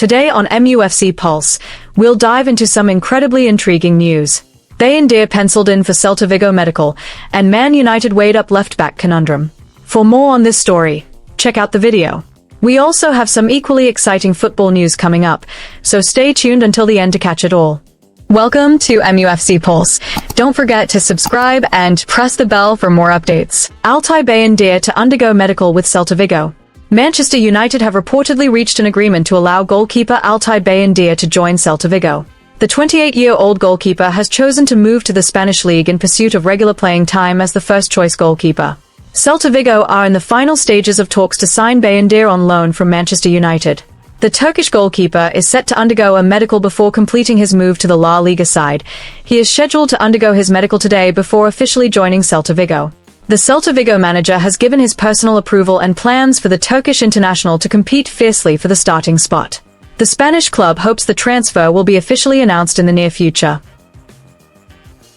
Today on MUFC Pulse, we'll dive into some incredibly intriguing news. Bayindir penciled in for Celta Vigo medical, and Man United weighed up left-back conundrum. For more on this story, check out the video. We also have some equally exciting football news coming up, so stay tuned until the end to catch it all. Welcome to MUFC Pulse. Don't forget to subscribe and press the bell for more updates. Altay Bayindir to undergo medical with Celta Vigo. Manchester United have reportedly reached an agreement to allow goalkeeper Altay Bayindir to join Celta Vigo. The 28-year-old goalkeeper has chosen to move to the Spanish league in pursuit of regular playing time as the first-choice goalkeeper. Celta Vigo are in the final stages of talks to sign Bayindir on loan from Manchester United. The Turkish goalkeeper is set to undergo a medical before completing his move to the La Liga side. He is scheduled to undergo his medical today before officially joining Celta Vigo. The Celta Vigo manager has given his personal approval and plans for the Turkish international to compete fiercely for the starting spot. The Spanish club hopes the transfer will be officially announced in the near future.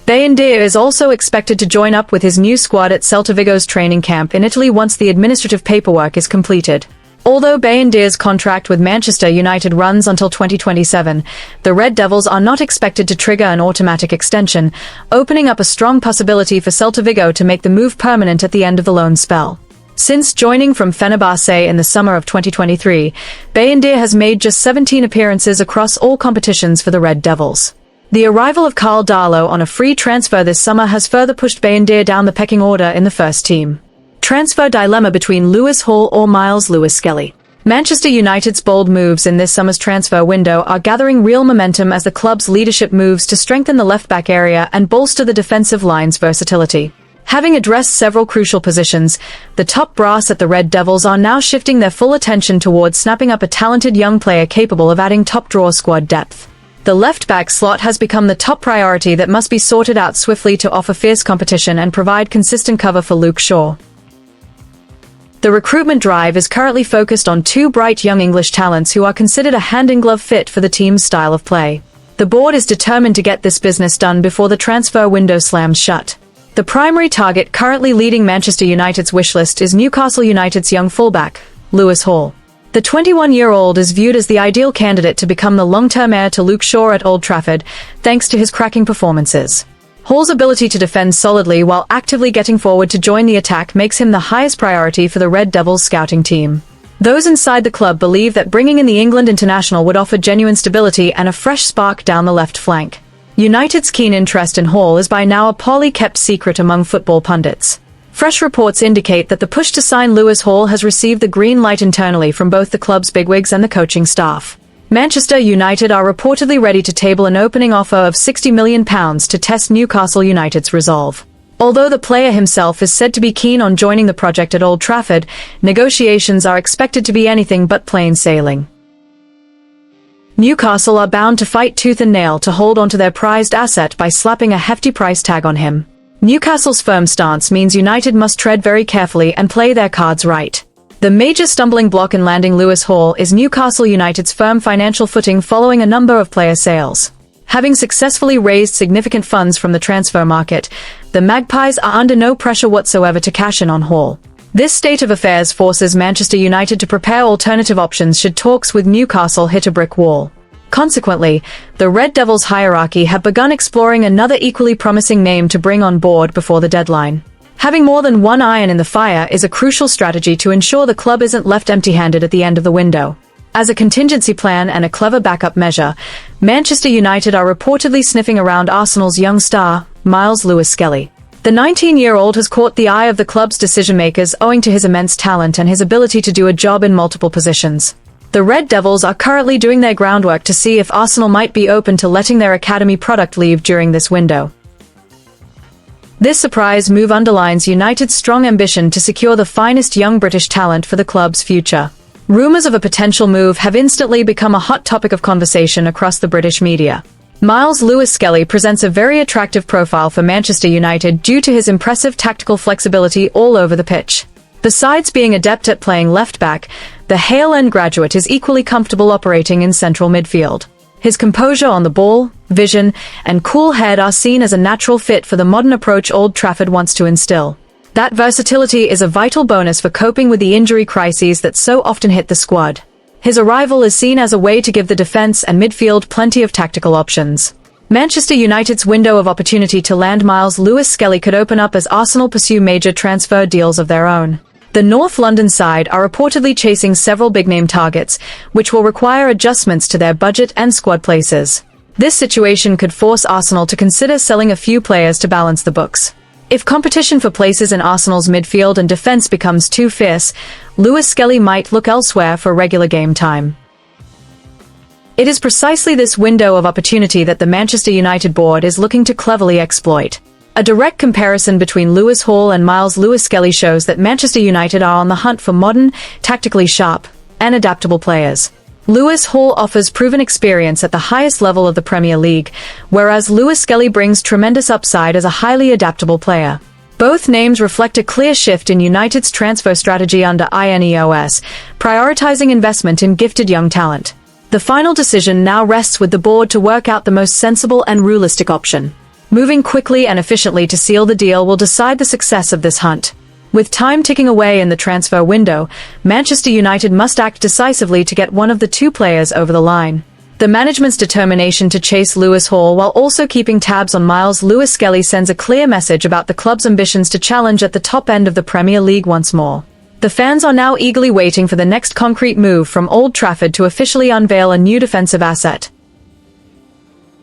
Bayindir is also expected to join up with his new squad at Celta Vigo's training camp in Italy once the administrative paperwork is completed. Although Bayindir's contract with Manchester United runs until 2027, the Red Devils are not expected to trigger an automatic extension, opening up a strong possibility for Celta Vigo to make the move permanent at the end of the loan spell. Since joining from Fenerbahce in the summer of 2023, Bayindir has made just 17 appearances across all competitions for the Red Devils. The arrival of Karl Darlow on a free transfer this summer has further pushed Bayindir down the pecking order in the first team. Transfer dilemma between Lewis Hall or Myles Lewis-Skelly. Manchester United's bold moves in this summer's transfer window are gathering real momentum as the club's leadership moves to strengthen the left-back area and bolster the defensive line's versatility. Having addressed several crucial positions, the top brass at the Red Devils are now shifting their full attention towards snapping up a talented young player capable of adding top-draw squad depth. The left-back slot has become the top priority that must be sorted out swiftly to offer fierce competition and provide consistent cover for Luke Shaw. The recruitment drive is currently focused on two bright young English talents who are considered a hand-in-glove fit for the team's style of play. The board is determined to get this business done before the transfer window slams shut. The primary target currently leading Manchester United's wishlist is Newcastle United's young fullback, Lewis Hall. The 21-year-old is viewed as the ideal candidate to become the long-term heir to Luke Shaw at Old Trafford, thanks to his cracking performances. Hall's ability to defend solidly while actively getting forward to join the attack makes him the highest priority for the Red Devils scouting team. Those inside the club believe that bringing in the England international would offer genuine stability and a fresh spark down the left flank. United's keen interest in Hall is by now a poorly kept secret among football pundits. Fresh reports indicate that the push to sign Lewis Hall has received the green light internally from both the club's bigwigs and the coaching staff. Manchester United are reportedly ready to table an opening offer of £60 million to test Newcastle United's resolve. Although the player himself is said to be keen on joining the project at Old Trafford, negotiations are expected to be anything but plain sailing. Newcastle are bound to fight tooth and nail to hold onto their prized asset by slapping a hefty price tag on him. Newcastle's firm stance means United must tread very carefully and play their cards right. The major stumbling block in landing Lewis Hall is Newcastle United's firm financial footing following a number of player sales. Having successfully raised significant funds from the transfer market, the Magpies are under no pressure whatsoever to cash in on Hall. This state of affairs forces Manchester United to prepare alternative options should talks with Newcastle hit a brick wall. Consequently, the Red Devils hierarchy have begun exploring another equally promising name to bring on board before the deadline. Having more than one iron in the fire is a crucial strategy to ensure the club isn't left empty-handed at the end of the window. As a contingency plan and a clever backup measure, Manchester United are reportedly sniffing around Arsenal's young star, Myles Lewis-Skelly. The 19-year-old has caught the eye of the club's decision-makers owing to his immense talent and his ability to do a job in multiple positions. The Red Devils are currently doing their groundwork to see if Arsenal might be open to letting their academy product leave during this window. This surprise move underlines United's strong ambition to secure the finest young British talent for the club's future. Rumours of a potential move have instantly become a hot topic of conversation across the British media. Myles Lewis-Skelly presents a very attractive profile for Manchester United due to his impressive tactical flexibility all over the pitch. Besides being adept at playing left-back, the Hale End graduate is equally comfortable operating in central midfield. His composure on the ball, vision, and cool head are seen as a natural fit for the modern approach Old Trafford wants to instill. That versatility is a vital bonus for coping with the injury crises that so often hit the squad. His arrival is seen as a way to give the defense and midfield plenty of tactical options. Manchester United's window of opportunity to land Myles Lewis-Skelly could open up as Arsenal pursue major transfer deals of their own. The North London side are reportedly chasing several big-name targets, which will require adjustments to their budget and squad places. This situation could force Arsenal to consider selling a few players to balance the books. If competition for places in Arsenal's midfield and defense becomes too fierce, Lewis-Skelly might look elsewhere for regular game time. It is precisely this window of opportunity that the Manchester United board is looking to cleverly exploit. A direct comparison between Lewis Hall and Myles Lewis-Skelly shows that Manchester United are on the hunt for modern, tactically sharp, and adaptable players. Lewis Hall offers proven experience at the highest level of the Premier League, whereas Lewis-Skelly brings tremendous upside as a highly adaptable player. Both names reflect a clear shift in United's transfer strategy under INEOS, prioritizing investment in gifted young talent. The final decision now rests with the board to work out the most sensible and realistic option. Moving quickly and efficiently to seal the deal will decide the success of this hunt. With time ticking away in the transfer window, Manchester United must act decisively to get one of the two players over the line. The management's determination to chase Lewis Hall while also keeping tabs on Myles Lewis-Skelly sends a clear message about the club's ambitions to challenge at the top end of the Premier League once more. The fans are now eagerly waiting for the next concrete move from Old Trafford to officially unveil a new defensive asset.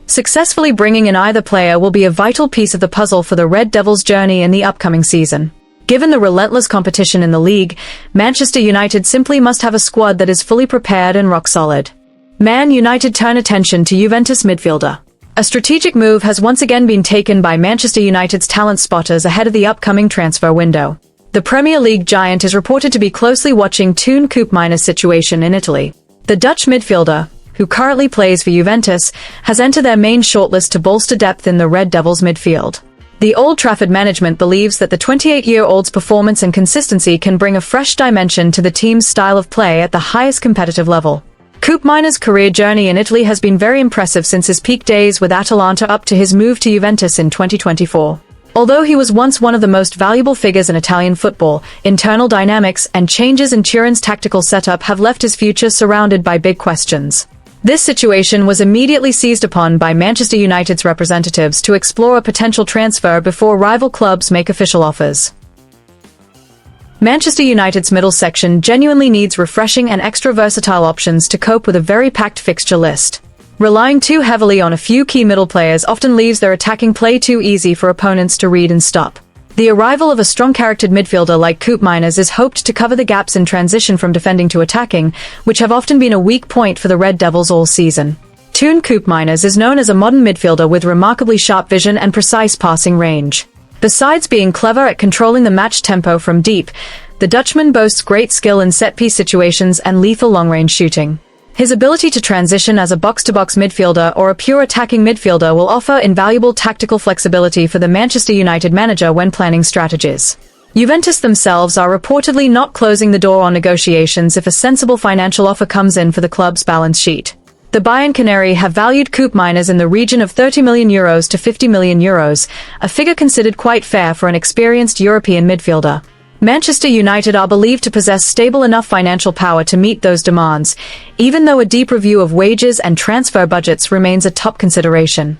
Successfully bringing in either player will be a vital piece of the puzzle for the Red Devils' journey in the upcoming season. Given the relentless competition in the league, Manchester United simply must have a squad that is fully prepared and rock solid. Man United turn attention to Juventus midfielder. A strategic move has once again been taken by Manchester United's talent spotters ahead of the upcoming transfer window. The Premier League giant is reported to be closely watching Toon Koopmeiners' situation in Italy. The Dutch midfielder, who currently plays for Juventus, has entered their main shortlist to bolster depth in the Red Devils midfield. The Old Trafford management believes that the 28-year-old's performance and consistency can bring a fresh dimension to the team's style of play at the highest competitive level. Koopmeiners' career journey in Italy has been very impressive since his peak days with Atalanta up to his move to Juventus in 2024. Although he was once one of the most valuable figures in Italian football, internal dynamics and changes in Turin's tactical setup have left his future surrounded by big questions. This situation was immediately seized upon by Manchester United's representatives to explore a potential transfer before rival clubs make official offers. Manchester United's middle section genuinely needs refreshing and extra versatile options to cope with a very packed fixture list. Relying too heavily on a few key middle players often leaves their attacking play too easy for opponents to read and stop. The arrival of a strong-charactered midfielder like Koopmeiners is hoped to cover the gaps in transition from defending to attacking, which have often been a weak point for the Red Devils all season. Toon Koopmeiners is known as a modern midfielder with remarkably sharp vision and precise passing range. Besides being clever at controlling the match tempo from deep, the Dutchman boasts great skill in set-piece situations and lethal long-range shooting. His ability to transition as a box-to-box midfielder or a pure attacking midfielder will offer invaluable tactical flexibility for the Manchester United manager when planning strategies. Juventus themselves are reportedly not closing the door on negotiations if a sensible financial offer comes in for the club's balance sheet. The Bayern Canary have valued Koopmeiners in the region of €30 million to €50 million, a figure considered quite fair for an experienced European midfielder. Manchester United are believed to possess stable enough financial power to meet those demands, even though a deep review of wages and transfer budgets remains a top consideration.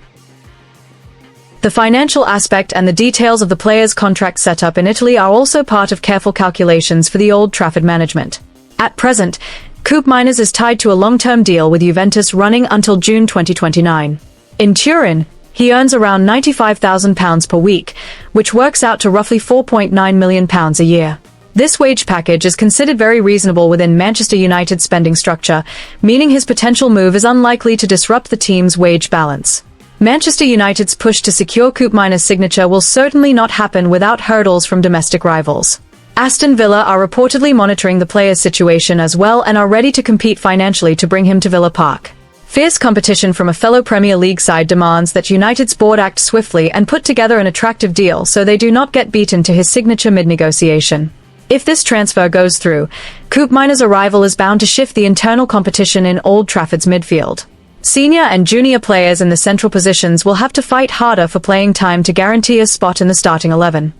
The financial aspect and the details of the player's contract setup in Italy are also part of careful calculations for the Old Trafford management. At present, Koopmeiners is tied to a long-term deal with Juventus running until June 2029. In Turin, he earns around £95,000 per week, which works out to roughly £4.9 million a year. This wage package is considered very reasonable within Manchester United's spending structure, meaning his potential move is unlikely to disrupt the team's wage balance. Manchester United's push to secure Koopmeiners' signature will certainly not happen without hurdles from domestic rivals. Aston Villa are reportedly monitoring the player's situation as well and are ready to compete financially to bring him to Villa Park. Fierce competition from a fellow Premier League side demands that United's board act swiftly and put together an attractive deal so they do not get beaten to his signature mid-negotiation. If this transfer goes through, Koopmeiners' arrival is bound to shift the internal competition in Old Trafford's midfield. Senior and junior players in the central positions will have to fight harder for playing time to guarantee a spot in the starting 11.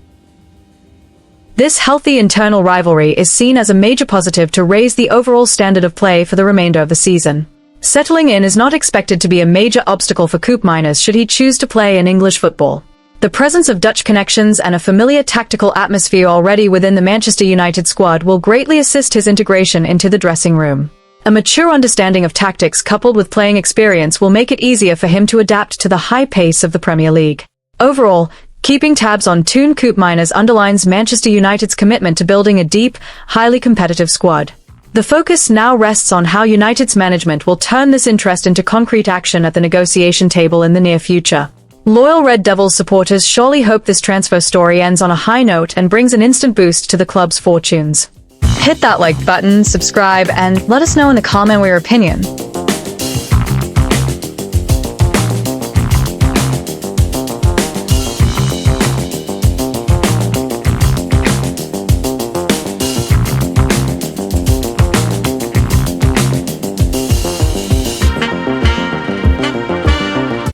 This healthy internal rivalry is seen as a major positive to raise the overall standard of play for the remainder of the season. Settling in is not expected to be a major obstacle for Koopmeiners should he choose to play in English football. The presence of Dutch connections and a familiar tactical atmosphere already within the Manchester United squad will greatly assist his integration into the dressing room. A mature understanding of tactics coupled with playing experience will make it easier for him to adapt to the high pace of the Premier League. Overall, keeping tabs on Toon Koopmeiners underlines Manchester United's commitment to building a deep, highly competitive squad. The focus now rests on how United's management will turn this interest into concrete action at the negotiation table in the near future. Loyal Red Devils supporters surely hope this transfer story ends on a high note and brings an instant boost to the club's fortunes. Hit that like button, subscribe, and let us know in the comment your opinion.